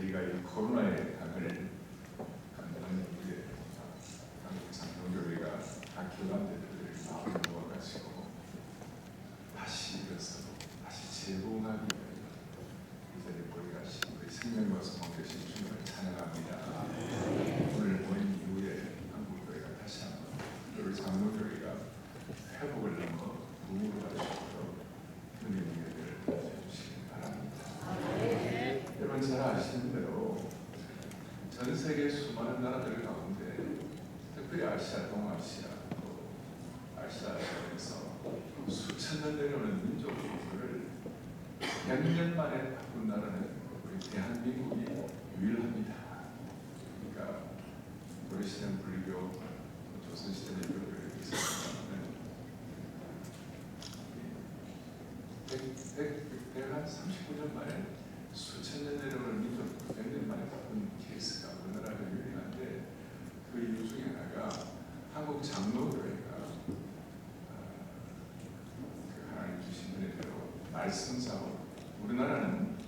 저희가 이 코로나에 강을 감당하는 우리의 한국 장로교회가 각 교단들을 마음을 모아가지고 다시 일어서 다시 재봉하기 위하여 이 자리에 모여가신 우리 생명과 소망 되신 주님을 찬양합니다. 오늘 모인 이후에 한국교회가 다시 한번 우리 장로교회가 회복을 넘어 부흥으로 갈 수 있도록 은혜의 예배를 해주시기 바랍니다. 여러분 잘 아시는 대로 전 세계 수많은 나라들 가운데 특별히 아시아, 동아시아, 또 아시아에서 수천 년 내려오는 민족 정서를 100년 만에 바꾼 나라는 우리 대한민국이 유일합니다. 그러니까 도리시는 불교, 조선시대 불교를 기술하는 139년 만에 수천 년 내려오는 민족 100년 만에 바꾼 케이스가 우리나라가 유일한데 그 이유 중에 하나가 한국 장로교회가 그 하나님 주신 은혜대로 말씀사로 우리나라는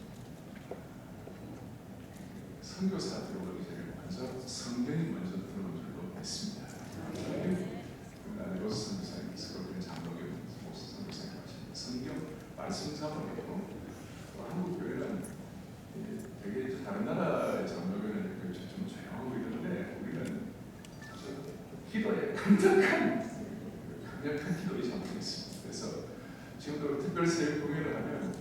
선교사 들어오기 전에 먼저 성경이 먼저 들어온 줄로 믿습니다. 우리나라 로스 선교사님께서 그런 장로교 목사 선교사님 하시는 성경 말씀사로도 한국 교회는 되게 다른 나라의 장로교회는 좀 조용하고 이러는데 우리는 기도에 강력한 기도의 장소가 있습니다. 그래서 지금도 특별 새벽 공연을 하면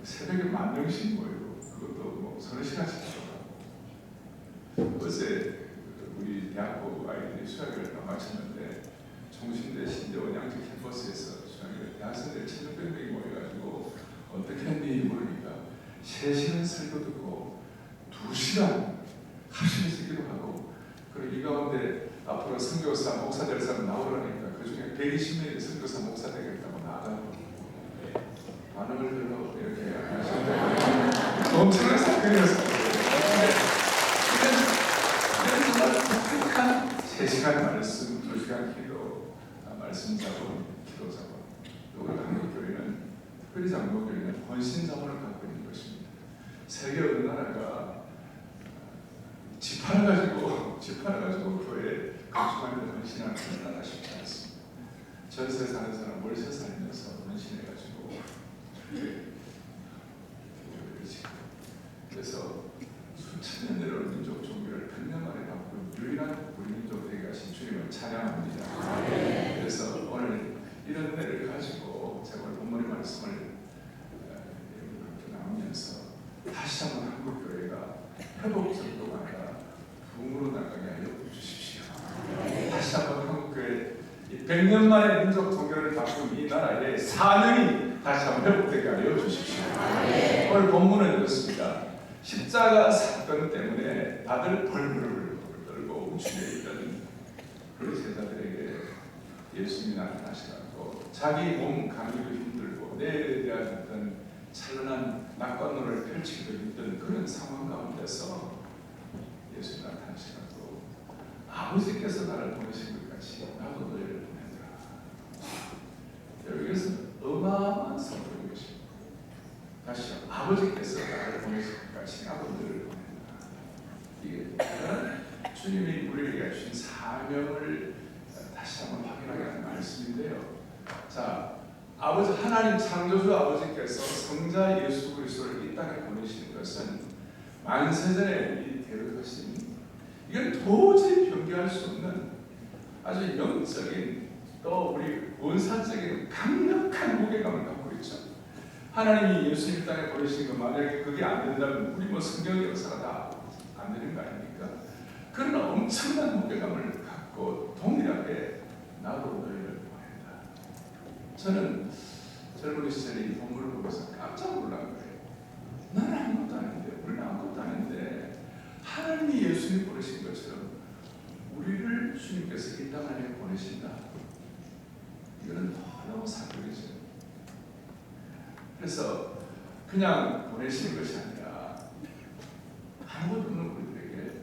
새벽에 10,000명씩 모이고 그것도 뭐 서너 시간씩 들어가고 어제 우리 대학교 아이들이 수학을 마쳤는데 종신대 신대원 양재 캠퍼스에서 수학을 대학생들 1,600명이 모여가지고 어떻게 했는지 모르니까 3시간 설교 듣고 2시간 합심해서 기도하고 그리고 이 가운데 앞으로 선교사 목사 될 사람 나오라니까 그 중에 120명이 선교사 목사 되겠다고 나가고 반응을 들어 이렇게 하시는데 엄청난 사건이었어요. 이런 정말 독특한 3시간 말씀, 2시간 기도, 말씀 자본, 기도 자본. 우리 한국교회는 특별히 장로교회는 헌신 자본을 갖고 있는 것입니다. 세계 어느 나라가 집 하나 가지고 교회에 건축하는 헌신하는 나라가 쉽지 않습니다. 전세 사는 사람 월세 살면서 헌신해가지고 그래서 수천 년 내려온 민족 종교를 100년 만에 바꾼 유일한 우리 민족 되게 하신 주님을 찬양합니다. 그래서 오늘 이런 은혜를 가지고 제가 오늘 본문의 말씀을 나누면서 다시 한번 한국교회가 회복적도가 아니라 부흥으로 나가게 하여 주십시오. 다시 한번 한국교회 100년 만에 민족 종교를 바꾼 이 나라의 사명이 다시 한번 회복되게 하여 주십시오. 오늘 본문은 이렇습니다. 십자가 사건 때문에 다들 벌벌을 떨고 우측에 있던 그 제자들에게 예수님이 나타나셔서 자기 몸 감기도 힘들고 내일에 대한 어떤 찬란한 낙관론을 펼치기도 힘든 그런 상황 가운데서 예수님이 나타나셔서 아버지께서 나를 보내신 것 같이 나도 너희를 보내더라. 여기에서 어마어마한 선포인 것입니다. 다시 아버지께서 나를 보내신 것 같이 나도 너희를 보낸다. 이게 주님이 우리에게 주신 사명을 다시 한번 확인하게 하는 말씀인데요. 자, 아버지 하나님 창조주 아버지께서 성자 예수 그리스도를 이 땅에 보내신 것은 만세전에 이 대로하신 이건 도저히 변개할 수 없는 아주 영적인 또 우리 원사적인 강력한 무게감을 갖고 있죠. 하나님이 예수님 이 땅에 보내신 것 만약에 그게 안 된다면 우리 뭐 성경의 역사가 다 안 되는 거 아닙니까? 그러나 엄청난 무게감을 갖고 동일하게 나도 너희를 보낸다. 저는 젊은 시절에 이 본문을 보면서 깜짝 놀란 거예요. 나는 아무것도 아닌데, 우리는 아무것도 아닌데 하나님이 예수님 보내신 것처럼 우리를 주님께서 이 땅 안에 보내신다. 이거는 놀라운 사건이죠. 그래서 그냥 보내시는 것이 아니라 아무것도 없는 우리들에게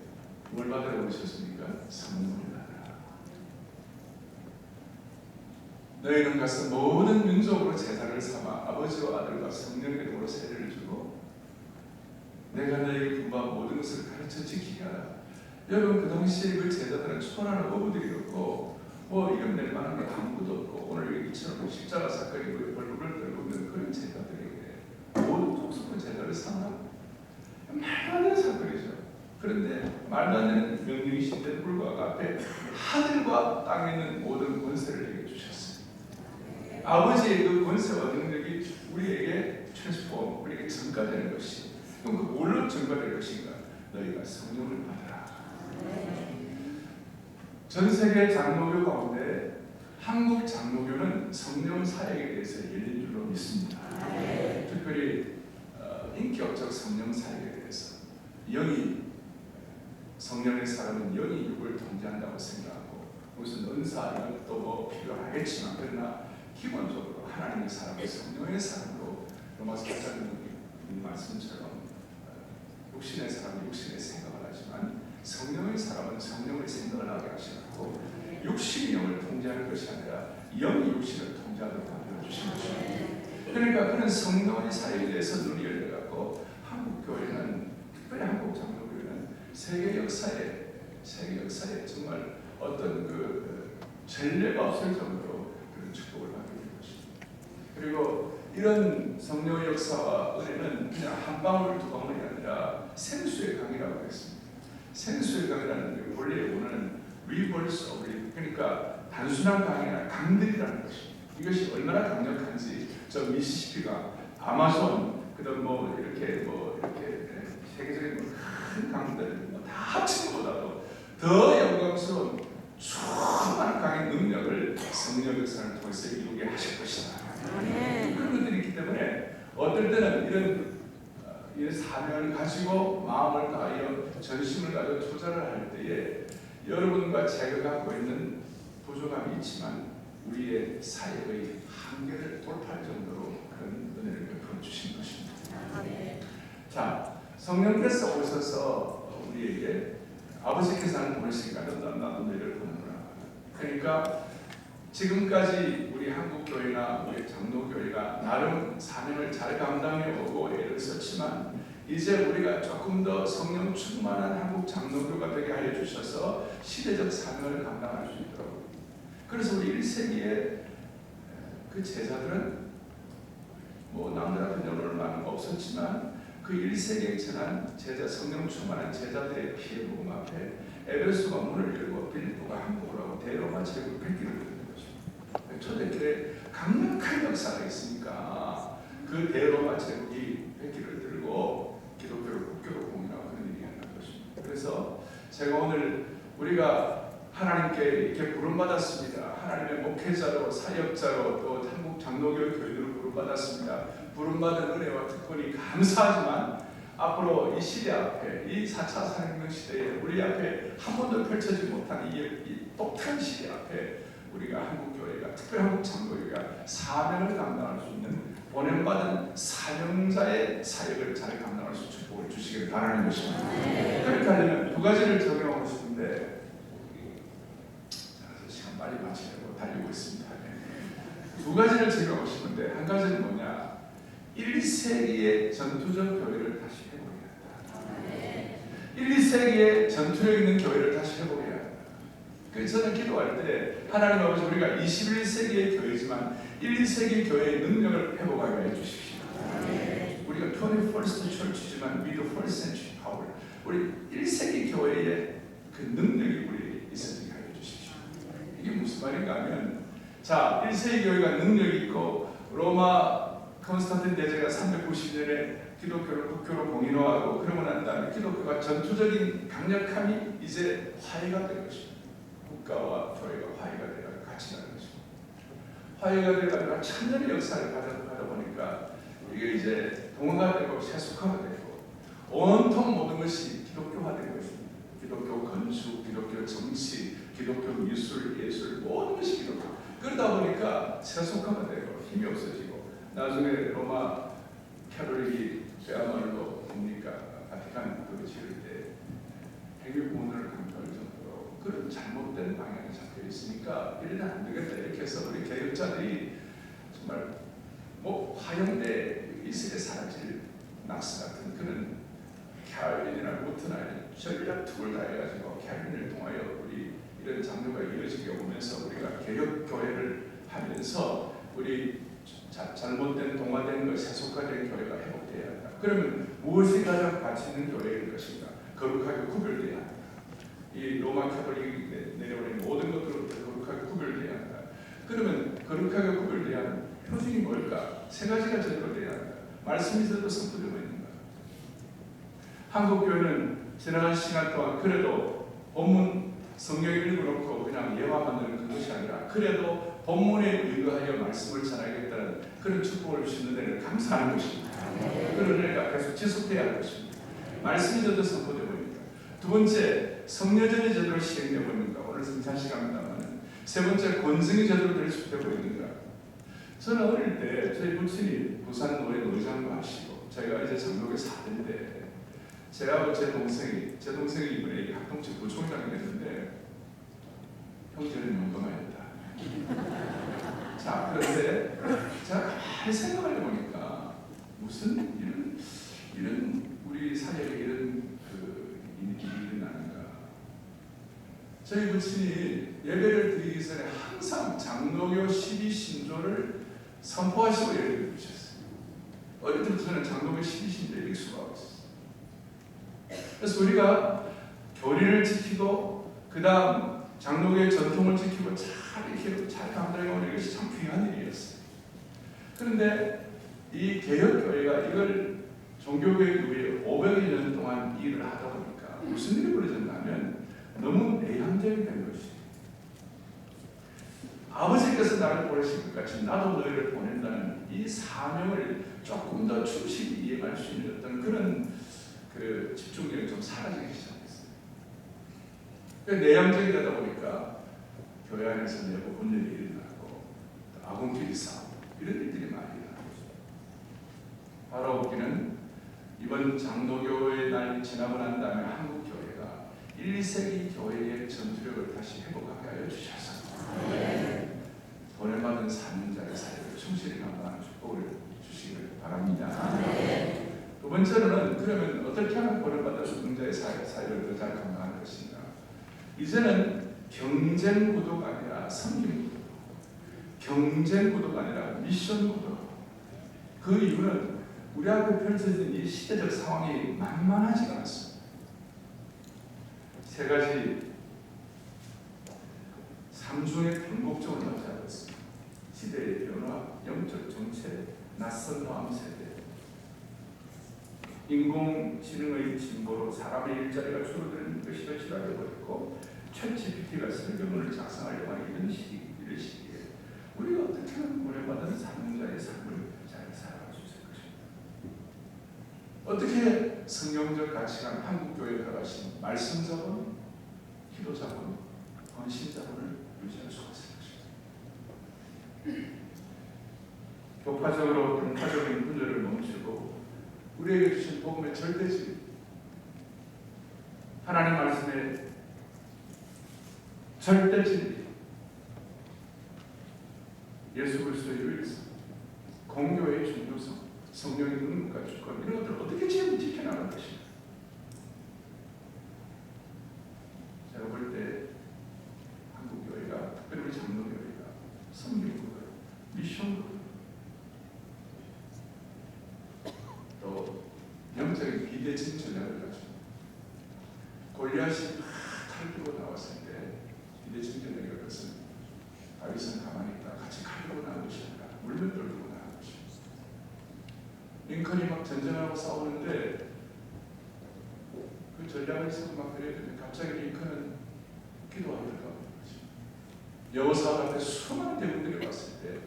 뭘 받으러 오셨습니까? 선물을 받으라. 너희는 가서 모든 민족으로 제사를 삼아 아버지와 아들과 성령 이름으로 세례를 주고 내가 너희에게 분부한 모든 것을 가르쳐 지키게 하라. 여러분 그 당시에 그 제자들은 초라한 어부들이었고 뭐 이름 낼 만한 게 아무것도 없고 오늘 이처럼 십자가 사건이 벌벌을 떨고 있는 그런 제자들에게 모든 족속의 제자를 상하고 말도 안 되는 사건이죠. 그런데 말도 안 되는 명령이신데 불구하고 앞에 하늘과 땅에 있는 모든 권세를 내게 주셨어요. 아버지의 그 권세와 능력이 우리에게 트랜스폼, 우리에게 증가되는 것이, 그럼 그 뭘로 증가될 것인가? 너희가 성령을 받으라. 전 세계 장로교 가운데 한국 장로교는 성령 사역에 대해서 열린 줄로 믿습니다. 특별히 인격적 성령 사역에 대해서 영이 성령의 사람은 영이 육을 통제한다고 생각하고 무슨 은사 이런 것도 뭐 필요하겠지만 그러나 기본적으로 하나님의 사람은 성령의 사람으로 로마서 8장 말씀처럼 육신의 사람은 육신의 생각을 하지만 성령의 사람은 성령의 생각을 하게 하시고 육신이 영을 통제하는 것이 아니라 영이 육신을 통제하도록 만들어 주신 것입니다. 그러니까 그런 성령의 사역에 대해서 눈이 열려갖고 한국 교회는 특별히 한국 장로교회는 세계 역사에 정말 어떤 그 전례가 없을 정도로 그런 축복을 받게 된 것입니다. 그리고 이런 성령의 역사와 은혜는 그냥 한 방울 두 방울이 아니라 생수의 강이라고 했습니다. 생수의 강이라는 게 원래 이거는 rivers of life, 그러니까 단순한 강이나 강들이라는 것입니다. 이것이 얼마나 강력한지 저 미시시피가 아마존 그다음 뭐 이렇게 세계적인 큰 강들 다 합친 것보다도 더 영광스러운 수많은 강의 능력을 성령 역사를 통해서 이루게 하실 것이다. 그런 것들이 있기 때문에 어떨 때는 이런 사명을 가지고 마음을 다하여 전심을 가지고 투자를 할 때에 여러분과 제가 갖고 있는 부족함이 있지만 우리의 사역의 한계를 돌파할 정도로 그런 은혜를 베풀어 주신 것입니다. 자, 성령께서 오셔서 우리에게 아버지께서 나를 보내시니까 나도 너희를 보내노라. 그러니까 지금까지 우리 한국교회나 우리 장로교회가 나름 사명을 잘 감당해 오고 애를 썼지만 이제 우리가 조금 더 성령 충만한 한국 장로교가 되게 하여 주셔서 시대적 사명을 감당할 수 있도록. 그래서 우리 1세기에 그 제자들은 뭐 남들 같은 연로는 많은 거 없었지만 그 1세기에 전한 제자, 성령 충만한 제자들의 피해 복음 앞에 에베소가 문을 열고 빌립보가 한국을 하고 대로마 제국 100기를 드는 것입니다. 초대교회 강력한 역사가 있으니까 그 대로마 제국이 100기를 들고 기독교를 국교로 공인하고 그런 일이 하는 것입니다. 그래서 제가 오늘 우리가 하나님께 이렇게 부름받았습니다. 하나님의 목회자로 사역자로 또 한국 장로교 교인으로 부름받았습니다. 부름받은 은혜와 특권이 감사하지만 앞으로 이 시대 앞에 이 4차 산업혁명 시대에 우리 앞에 한 번도 펼쳐지지 못한 이 독특한 시대 앞에 우리가 한국교회가 특별히 한국 장로교회가 사명을 감당할 수 있는 보냄받은 사명자의 사역을 잘 감당할 수 있는 축복을 주시길 바라는 것입니다. 그렇게 하려면 두 가지를 적용하고 싶은데 시간 빨리 마치려고 달리고 있습니다. 두 가지를 적용하고 싶은데 한 가지는 뭐냐? 1세기의 전투적 교회를 다시 회복해야 한다. 1, 2세기의 전투력 있는 교회를 다시 회복해야 한다. 그래서 저는 기도할 때 하나님 아버지 우리가 21세기의 교회지만 1, 2세기 교회의 능력을 회복하게 해주십시오. 우리가 21st church지만 with the first century power. 우리 1세기 교회의 그 능력이 우리에게 있어지게 하여 주십시오. 이게 무슨 말인가 하면 자 1세기 교회가 능력이 있고 로마 컨스탄틴 대제가 390년에 기독교를 국교로 공인화하고 그러고 난 다음에 기독교가 전투적인 강력함이 이제 화해가 된 것입니다. 국가와 교회가 화해가 되어 같이 가는 것입니다. 화해가 되다가 천년의 역사를 가다 보니까 이게 이제 동화가 되고 세속화가 되고 온통 모든 것이 기독교화된 것입니다. 기독교 건축, 기독교 정치, 기독교 미술, 예술 모든 것이 기독교. 그러다 보니까 세속화가 되고 힘이 없어지고 나중에 로마 캐톨릭이 그야말로 뭡니까 바티칸 그 지을 때 핵유공론을 강조할 정도로 그런 잘못된 방향에 잡혀 있으니까 이래는 안 되겠다 이렇게 해서 우리 개혁자들이 정말 뭐 화영대 이슬에 사라질 낙스 같은 그런 캘빈이나 루트나 전략투를 다 해가지고 캐비넷을 통하여 우리 이런 장로가 이어지게 오면서 우리가 개혁교회를 하면서 우리 잘못된 동화된 것, 세속화된 교회가 회복되어야 한다. 그러면 무엇이 가장 가치 있는 교회일 것인가? 거룩하게 구별되어야 한다. 이 로마 카톨릭이 내려오는 모든 것들로부터 거룩하게 구별되어야 한다. 그러면 거룩하게 구별되어야 하는 표준이 뭘까? 세 가지가 제대로 되어야 한다. 말씀이 제대로 선포되고 있는가? 한국 교회는 지나간 시간 동안 그래도 본문 성경을 읽어놓고 그냥 예화 만드는 그것이 아니라 그래도 본문에 의거하여 말씀을 전하겠다는 그런 축복을 주시는 데는 감사하는 것입니다. 그런 은혜가 계속 지속돼야 할 것입니다. 말씀이 제대로 선포되고 있는가? 두 번째, 성례전이 제대로 시행되고 있는가? 오늘 성찬 시간입니다만 세 번째, 권승이 제대로 되고 있는가? 저는 어릴 때 저희 부친이 부산 노래 노장도 하시고 제가 이제 장로교 4대인데 제하고 제 동생이 이번에 학동체 부총장이 됐는데 형제는 영광하였다. 자, 그런데 제가 가만히 생각을 해보니까 무슨 이런 우리 사회에 이런 일이 일어나는가. 저희 부친이 예배를 드리기 전에 항상 장로교 12신조를 선포하시고 예배를 드리셨어요. 어릴 때부터 저는 장로교 12신조에 익숙하고 있었어요. 그래서 우리가 교리를 지키고 그 다음 장로교의 전통을 지키고 잘 감당해오는 것이 참 귀한 일이었어요. 그런데 이 개혁교회가 이걸 종교개혁 이후에 500여 년 동안 일을 하다 보니까 무슨 일이 벌어졌냐면 너무 내향적이 된 것이에요. 아버지께서 나를 보내신 것 같이 나도 너희를 보낸다는 이 사명을 조금 더 충실히 이해할 수 있는 어떤 그런 집중력이 좀 사라지기 시작했어요. 내향적이 되다 보니까 교회 안에서 내부 분열이 일어나고 아군끼리 싸우고 이런 일들이 많이 일어나고 있어요. 바로 웃기는 이번 장로교의 날이 지나고 난 다음에 한국 교회가 1, 2세기 교회의 전투력을 다시 회복하게 하여 주셔서 보내받은 사명자의 사역을 충실히 감당하는 축복을 주시길 바랍니다. 두 번째로는 그러면 어떻게 하면 보내받은 사명자의 사역을 더 잘 감당할 것인가? 이제는 경쟁 구도가 아니라 섬김 구도, 경쟁 구도가 아니라 미션 구도. 그 이유는 우리 앞에 펼쳐진 이 시대적 상황이 만만하지가 않습니다. 세 가지 삼중의 변곡점을 맞이하고 있습니다. 시대의 변화, 영적 정체, 낯선 마음 세대. 인공지능의 진보로 사람의 일자리가 줄어드는 것이 더 심하게 보였고 챗GPT가 설교문을 작성하려고 하는 이런 시기에 우리가 어떻게 하면 보내받은 사명자의 삶을 잘 살아갈 수 있을 것입니다. 어떻게 성경적 가치관 한국교회가 가신 말씀 자본, 기도 자본, 헌신 자본을 유지할 수가 있을 것입니다. 교파적으로 분파적인 분열을 멈추고 우리에게 주신 복음의 절대적 하나님 말씀의 절대 진리, 예수 그리스도의 유일성, 공교의 중요성, 성령의 능력과 주권 이런 것들을 어떻게 지켜나갈 것인가? 제가 볼 때 한국 교회가 특별히 우리 장로 교회가 성경구도, 미션구도, 또 영적인 비대칭 전략을 가지고 골리앗이 칼 들고 나왔을 때 비대칭 전략의 것은 다윗은 가만히 있다 같이 칼 들고 나온 것이 아니라 물면 들고 나온 것입니다. 링컨이 막 전쟁하고 싸우는데 그 전략을 있어서 막 그래야 되는데 갑자기 링컨은 기도하고 들어가는 거지. 여호사밧 앞에 수많은 대군들이 왔을 때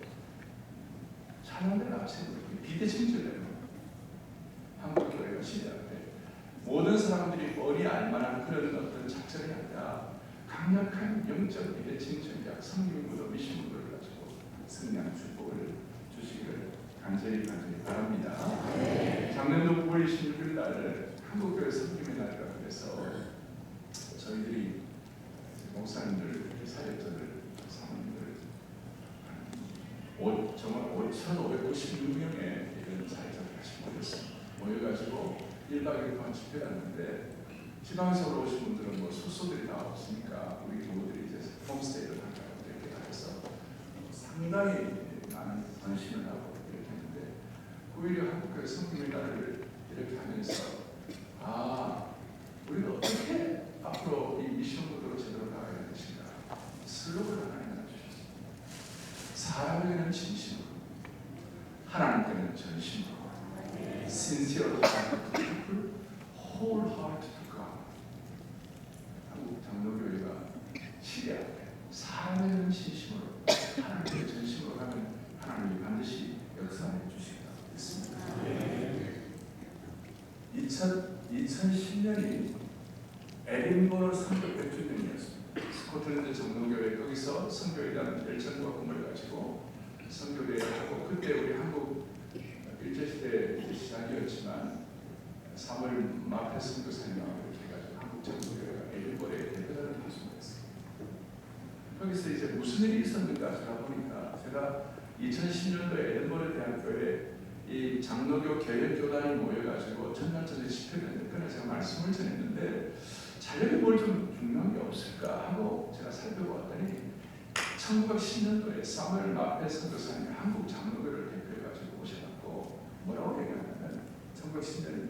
찬양대 나가시는 거예요. 비대칭 전략입니다. 한국 교회가 시대할 때 모든 사람들이 뻔히 알만한 그런 어떤 작전이 아니라 강력한 영적 비대칭 전략, 성경구도 미션구도를 가지고 승리하는 축복을 주시기를 간절히 바랍니다. 작년도 9월 26일 날 한국교회 섬김의 날이라고 해서 저희들이 목사님들, 사역자들, 사모님들 정말 5,596명의 이런 사역자들 같이 모였습니다. 모여가지고 1박 2일 동안 집회를 하는데 지방에서 오신 분들은 뭐 숙소들이 다 없으니까 우리 교우들이 이제 홈스테이를 할까요? 이렇게 다 해서 상당히 많은 관심을 하고 이렇게 했는데 오히려 한국교회 성김일날을 이렇게 하면서 우리가 어떻게 앞으로 이 미션 구도로 제대로 나가야 되는가 슬로건을 하나 주셨습니다. 사람에게는 진심으로, 하나님께는 전심으로, sincere people, wholehearted to God. 한국 장로교회가 시대 앞에 사람에게는 진심으로, 하나님께는 전심으로 가면 하나님이 반드시 역사해 주시리라 믿습니다. 2010년이 에딘버러 선교 100주년이었습니다. 스코틀랜드 장로교회 거기서 선교에 대한 열정과 꿈을 가지고 선교대회를 하고 그때 우리 한국 일제시대 시작이었지만 3월 마페 선교사님하고 이렇게 해가지고 한국 장로교회가 에딘버러에 대표단을 파송했어요. 거기서 이제 무슨 일이 있었는가 제가 보니까 제가 2010년도에 에딘버러 대학교에 이 장로교 개혁교단이 모여가지고 전날전에 집회를 했는데 그날 제가 말씀을 전했는데 자료에 뭘 좀 중요한 게 없을까 하고 제가 살펴보았더니 1910년도에 사무엘 마페 선교사님이 한국 장로교를 대표해가지고 오셔갖고 뭐라고 얘기하냐면 1910년에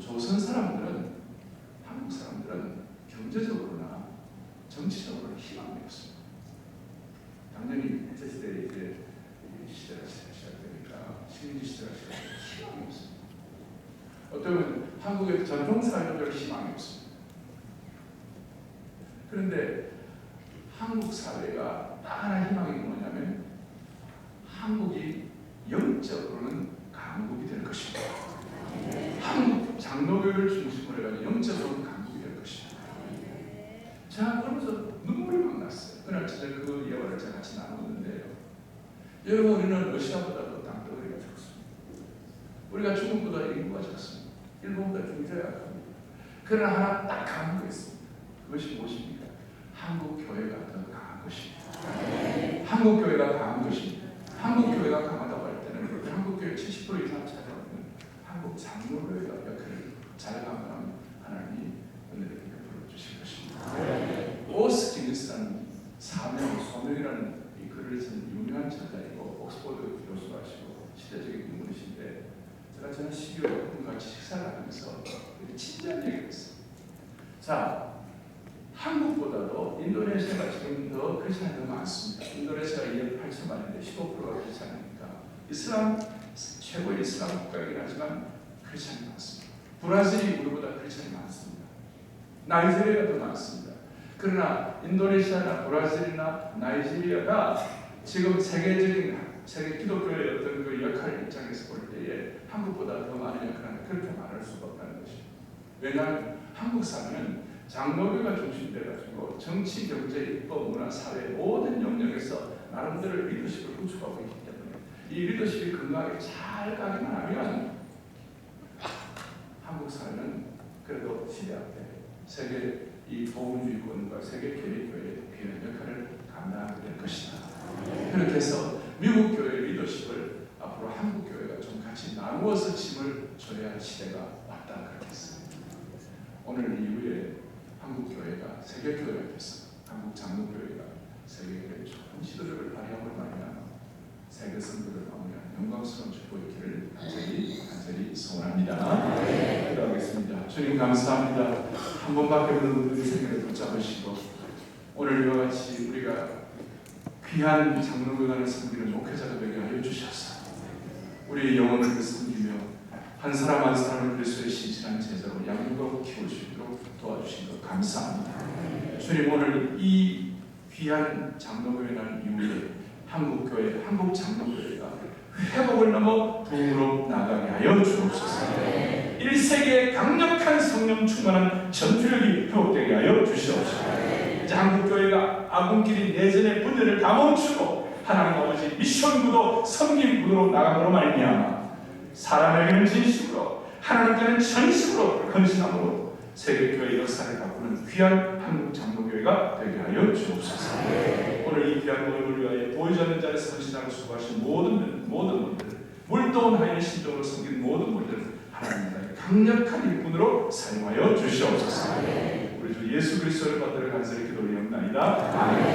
조선 사람들은 한국 사람들은 경제적으로나 정치적으로 희망이 없습니다. 당연히 일제시대에 이제 시대가 시작되니까 식민지 시대가 시작되니까 희망이 없습니다. 어쩌면 한국의 전통사회도 희망이 없습니다. 그런데 한국 사회가 딱 하나 희망이 뭐냐면 한국이 영적으로는 강국이 될 것입니다. 한국 장로교를 중심으로 해가지고 영적으로는 강국이 될 것입니다. 자, 그러면서 눈물이 막 났어요. 그날 저녁 그 예화를 제가 같이 나누는데요. 여러분, 우리는 러시아보다도 땅덩어리가 적습니다. 우리가 중국보다 인구가 적습니다. 일본보다 경제가 약합니다. 그러나 하나 딱 강한 게 있습니다. 그것이 무엇입니까? 한국 교회가 더 강한 것입니다. 한국 교회가 강한 것입니다. 한국 교회가 강하다고 할 때는 한국 교회 70% 이상 차지하는 한국 장로교회가 역할을 잘 감당하면 하나님이 은혜를 베풀어 주실 것입니다. 오스틴스라는 소명이라는 이 글을 쓴 유명한 저자이고 옥스퍼드 교수가시고 시대적인 인물이신데 제가 지난 12월에 그분과 같이 식사를 하면서 진지한 얘기를 했어요. 자, 한국보다도 인도네시아가 지금 더 크리스찬이 더 많습니다. 인도네시아가 2억 8천만인데 15%가 크리스찬이니까 이슬람 최고의 이슬람 국가이긴 하지만 크리스찬이 많습니다. 브라질이 우리보다 크리스찬이 많습니다. 나이지리아가 더 많습니다. 그러나 인도네시아나 브라질이나 나이지리아가 지금 세계 기독교의 어떤 그 역할 입장에서 볼 때에 한국보다 더 많은 역할을 그렇게 말할 수가 없다는 것입니다. 왜냐하면 한국 사회는 장로교가 중심돼가지고 정치, 경제, 입법, 문화, 사회 모든 영역에서 나름대로 리더십을 구축하고 있기 때문에 이 리더십이 건강하게 잘 가기만 하면 한국 사회는 그래도 시대 앞에 세계 이 보훈주의권과 세계 교회의 귀한 역할을 감당하게 될 것이다. 그렇게 해서 미국 교회의 리더십을 앞으로 한국 교회가 좀 같이 나누어서 짐을 져야 할 시대가 왔다 그렇게 했습니다. 오늘 이후에 한국 교회가 세계 교회가 됐어. 한국 장로교회가 세계교회에 좋은 지도력을 발휘함을 말미암아 세계 선교를 마무리하는 영광스러운 축복의 길을 간절히 소원합니다. 기도하겠습니다. 주님 감사합니다. 한 번밖에 없는 우리 생애를 붙잡으시고 오늘 이와 같이 우리가 귀한 장로교단을 섬기는 목회자가 되게 하여 주셔서 우리의 영혼을 섬기며 한 사람 한 사람을 그리스도의 신실한 제자로 양육하고 키울 수 있도록 도와주신 것 감사합니다. 주님 오늘 이 귀한 장로교회 날 이후에 한국교회, 한국 장로교회가 회복을 넘어 부흥으로 나가게 하여 주옵소서. 1세기의 강력한 성령 충만한 전투력이 회복되게 하여 주시옵소서. 이제 한국교회가 아군끼리 내전의 분열을 다 멈추고 하나님 아버지 미션 구도, 섬김 구도로 나감으로 말미암아 사람에게는 진심으로 하나님께는 전심으로 헌신함으로 세계교회 역사를 바꾸는 귀한 한국 장로교회가 되게 하여 주옵소서. 오늘 이 귀한 모임을 위하여 보이지 않는 자리에서 헌신하고 수고하신 모든 분들, 물도원 하여 신정으로 섬긴 모든 분들 하나님 나라에 강력한 일꾼으로 사용하여 주시옵소서. 우리 주 예수 그리스도를 받들어 간절히 기도드리옵나이다.